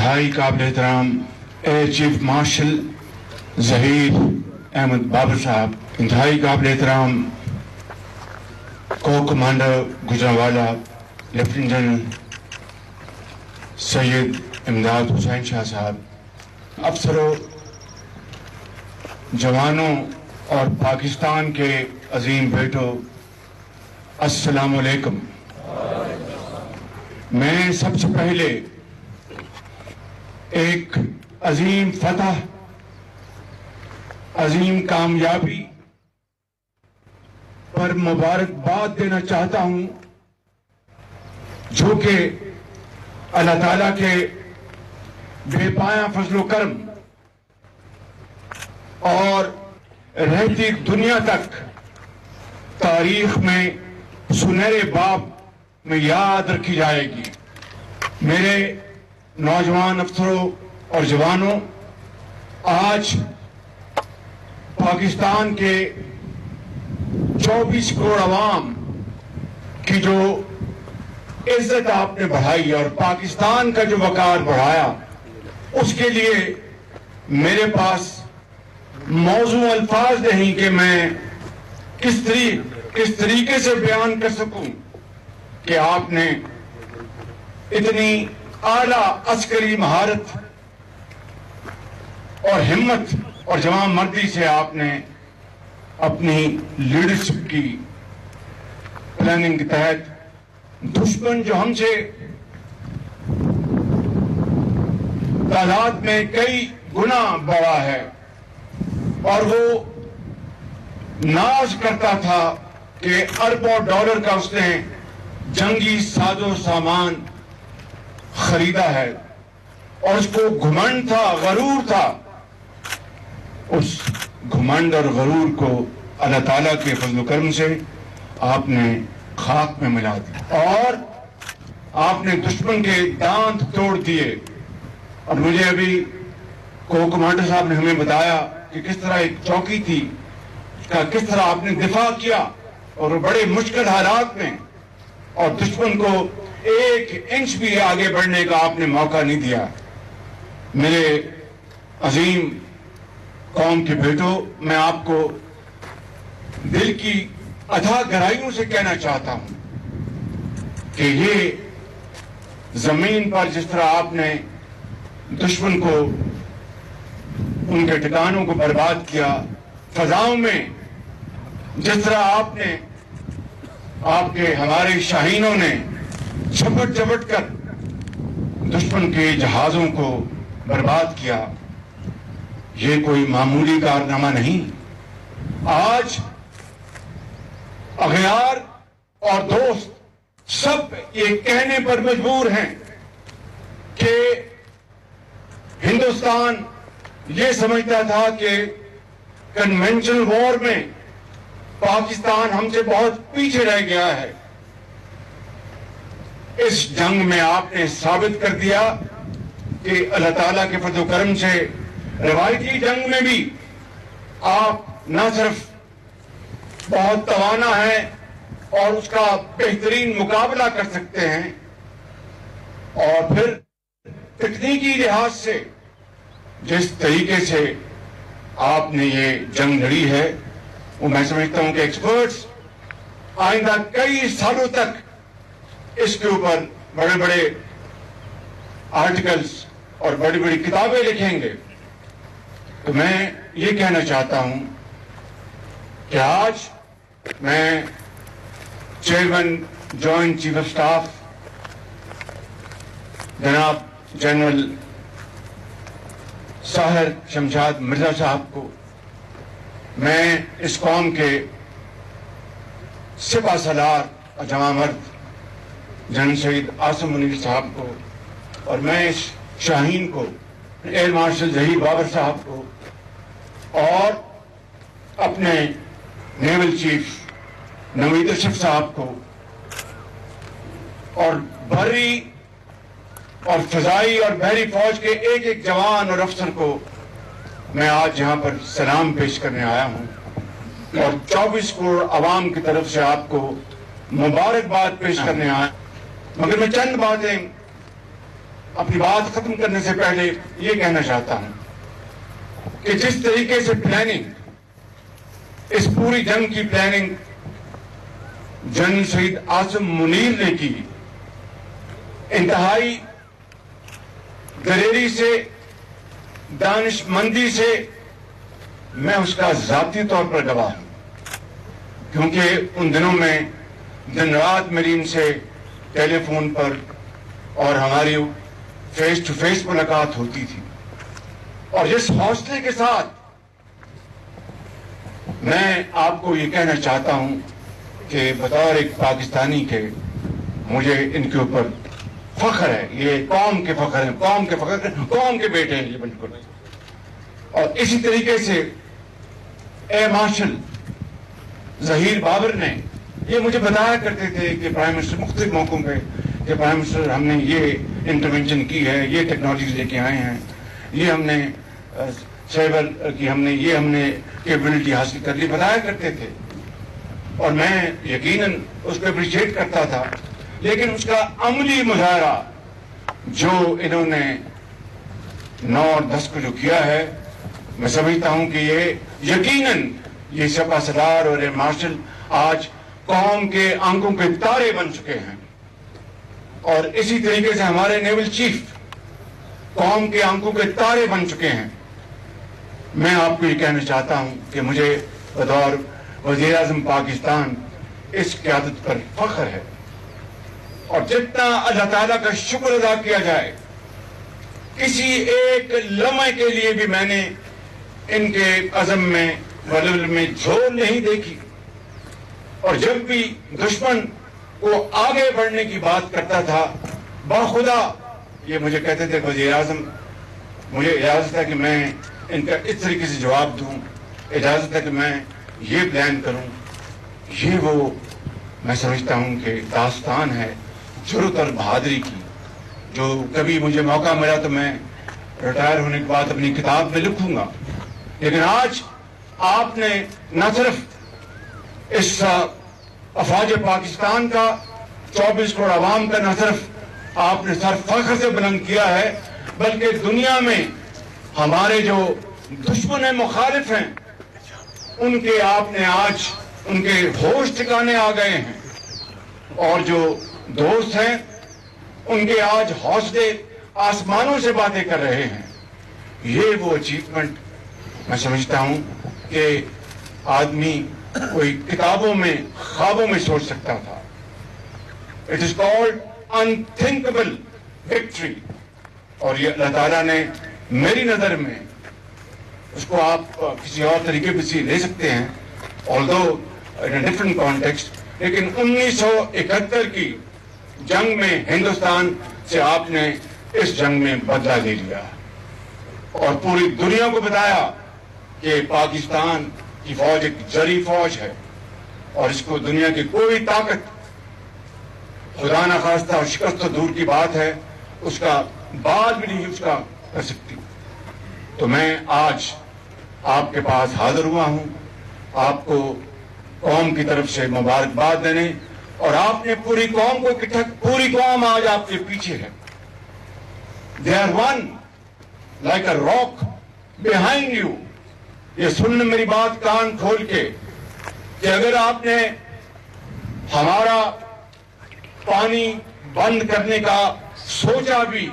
انتہائی قابل احترام air chief marshal Zaheer Ahmed Babar Sahib, انتہائی قابل احترام کو commander Gujranwala lieutenant general Syed Imdad Hussain شاہ صاحب، افسروں، جوانوں اور پاکستان کے عظیم بیٹوں، السلام علیکم۔ میں سب سے پہلے ایک عظیم فتح، عظیم کامیابی پر مبارکباد دینا چاہتا ہوں، جو کہ اللہ تعالیٰ کے بے پایاں فضل و کرم اور رہتی دنیا تک تاریخ میں سنہرے باب میں یاد رکھی جائے گی۔ میرے نوجوان افسروں اور جوانوں، آج پاکستان کے 24 کروڑ عوام کی جو عزت آپ نے بڑھائی اور پاکستان کا جو وقار بڑھایا، اس کے لیے میرے پاس موزوں الفاظ نہیں کہ میں کس طریقے سے بیان کر سکوں کہ آپ نے اتنی اعلیٰ عسکری مہارت اور ہمت اور جوان مردی سے آپ نے اپنی لیڈرشپ کی پلاننگ کے تحت دشمن جو ہم سے تعداد میں کئی گنا بڑا ہے اور وہ ناز کرتا تھا کہ اربوں ڈالر کا اس نے جنگی ساز و سامان خریدا ہے اور اس کو گھمنڈ تھا، غرور تھا، اس گھمنڈ اور غرور کو اللہ تعالیٰ کے فضل و کرم سے آپ نے خاک میں ملا دیا اور آپ نے دشمن کے دانت توڑ دیے۔ اور مجھے ابھی کمانڈر صاحب نے ہمیں بتایا کہ کس طرح ایک چوکی تھی، کس طرح آپ نے دفاع کیا اور بڑے مشکل حالات میں، اور دشمن کو ایک انچ بھی آگے بڑھنے کا آپ نے موقع نہیں دیا۔ میرے عظیم قوم کے بیٹوں، میں آپ کو دل کی اتھاہ گہرائیوں سے کہنا چاہتا ہوں کہ یہ زمین پر جس طرح آپ نے دشمن کو، ان کے ٹھکانوں کو برباد کیا، فضاؤں میں جس طرح آپ نے، آپ کے ہمارے شاہینوں نے جھپٹ جھپٹ کر دشمن کے جہازوں کو برباد کیا، یہ کوئی معمولی کارنامہ نہیں۔ آج اغیار اور دوست سب یہ کہنے پر مجبور ہیں کہ ہندوستان یہ سمجھتا تھا کہ کنونشنل وار میں پاکستان ہم سے بہت پیچھے رہ گیا ہے۔ اس جنگ میں آپ نے ثابت کر دیا کہ اللہ تعالیٰ کے فضل و کرم سے روایتی جنگ میں بھی آپ نہ صرف بہت توانا ہیں اور اس کا بہترین مقابلہ کر سکتے ہیں، اور پھر تکنیکی لحاظ سے جس طریقے سے آپ نے یہ جنگ لڑی ہے، وہ میں سمجھتا ہوں کہ ایکسپرٹس آئندہ کئی سالوں تک اس کے اوپر بڑے بڑے آرٹیکلز اور بڑی بڑی کتابیں لکھیں گے۔ تو میں یہ کہنا چاہتا ہوں کہ آج میں chairman joint chief of staff جناب جنرل ساحر شمشاد مرزا صاحب کو، میں اس قوم کے سپہ سالار اور جوان مرد جنرل سید عاصم منیر صاحب کو، اور میں اس شاہین کو، ایئر مارشل ظہیر بابر صاحب کو، اور اپنے نیول چیف نوید اشرف صاحب کو، اور بحری اور فضائی اور بحری فوج کے ایک ایک جوان اور افسر کو میں آج یہاں پر سلام پیش کرنے آیا ہوں، اور 24 کروڑ عوام کی طرف سے آپ کو مبارکباد پیش کرنے آیا۔ مگر میں چند باتیں اپنی بات ختم کرنے سے پہلے یہ کہنا چاہتا ہوں کہ جس طریقے سے پلاننگ، اس پوری جنگ کی پلاننگ جنرل شہید عاصم منیر نے کی، انتہائی دلیری سے، دانش مندی سے، میں اس کا ذاتی طور پر گواہ ہوں، کیونکہ ان دنوں میں دن رات میری ان سے ٹیلی فون پر اور ہماری فیس ٹو فیس ملاقات ہوتی تھی، اور جس حوصلے کے ساتھ میں آپ کو یہ کہنا چاہتا ہوں کہ بطور ایک پاکستانی کے مجھے ان کے اوپر فخر ہے، یہ قوم کے فخر ہیں، قوم کے بیٹے ہیں یہ بالکل. اور اسی طریقے سے اے مارشل ظہیر بابر نے یہ مجھے بتایا کرتے تھے کہ پرائم منسٹر مختلف موقعوں پہ کہ پرائم منسٹر ہم نے یہ انٹرونشن کی ہے، یہ ٹیکنالوجیز لے کے آئے ہیں، یہ ہم نے سیبر کی ہم نے کیپبلٹی حاصل کر لی، بتایا کرتے تھے، اور میں یقیناً اس کو اپریشیٹ کرتا تھا. لیکن اس کا عملی مظاہرہ جو انہوں نے 9 اور 10 کو جو کیا ہے، میں سمجھتا ہوں کہ یہ یقیناً یہ سپہ سالار اور مارشل آج قوم کے آنکھوں کے تارے بن چکے ہیں، اور اسی طریقے سے ہمارے نیول چیف قوم کے آنکھوں کے تارے بن چکے ہیں. میں آپ کو یہ کہنا چاہتا ہوں کہ مجھے بطور وزیر اعظم پاکستان اس قیادت پر فخر ہے، اور جتنا اللہ تعالیٰ کا شکر ادا کیا جائے، کسی ایک لمحے کے لیے بھی میں نے ان کے عزم میں ولول میں جھول نہیں دیکھی. اور جب بھی دشمن کو آگے بڑھنے کی بات کرتا تھا، باخدا یہ مجھے کہتے تھے وزیر اعظم مجھے اجازت ہے کہ میں ان کا اس طریقے سے جواب دوں، اجازت ہے کہ میں یہ پلان کروں. یہ وہ میں سمجھتا ہوں کہ داستان ہے جرأت اور بہادری کی، جو کبھی مجھے موقع ملا تو میں ریٹائر ہونے کے بعد اپنی کتاب میں لکھوں گا. لیکن آج آپ نے نہ صرف اس افواج پاکستان کا 24 کروڑ عوام کا نہ صرف آپ نے سر فخر سے بلند کیا ہے، بلکہ دنیا میں ہمارے جو دشمن ہیں، مخالف ہیں، ان کے آپ نے آج ان کے ہوش ٹھکانے آ گئے ہیں، اور جو دوست ہیں ان کے آج حوصلے آسمانوں سے باتیں کر رہے ہیں. یہ وہ اچیومنٹ میں سمجھتا ہوں کہ آدمی کوئی کتابوں میں خوابوں میں سوچ سکتا تھا. اٹ از کالڈ انتھنکبل وکٹری، اور یہ اللہ تعالیٰ نے میری نظر میں اس کو آپ کسی اور طریقے پہ لے سکتے ہیں، although in a different context، لیکن 1971 کی جنگ میں ہندوستان سے آپ نے اس جنگ میں بدلہ لے لیا اور پوری دنیا کو بتایا کہ پاکستان کی فوج ایک جری فوج ہے، اور اس کو دنیا کی کوئی طاقت خدا نخواستہ اور شکست تو دور کی بات ہے اس کا بعد بھی نہیں اس کا کر سکتی. تو میں آج آپ کے پاس حاضر ہوا ہوں آپ کو قوم کی طرف سے مبارکباد دینے، اور آپ نے پوری قوم کو اکٹھا، پوری قوم آج آپ کے پیچھے ہے. They are one like a rock behind you. یہ سننا میری بات کان کھول کے کہ اگر آپ نے ہمارا پانی بند کرنے کا سوچا بھی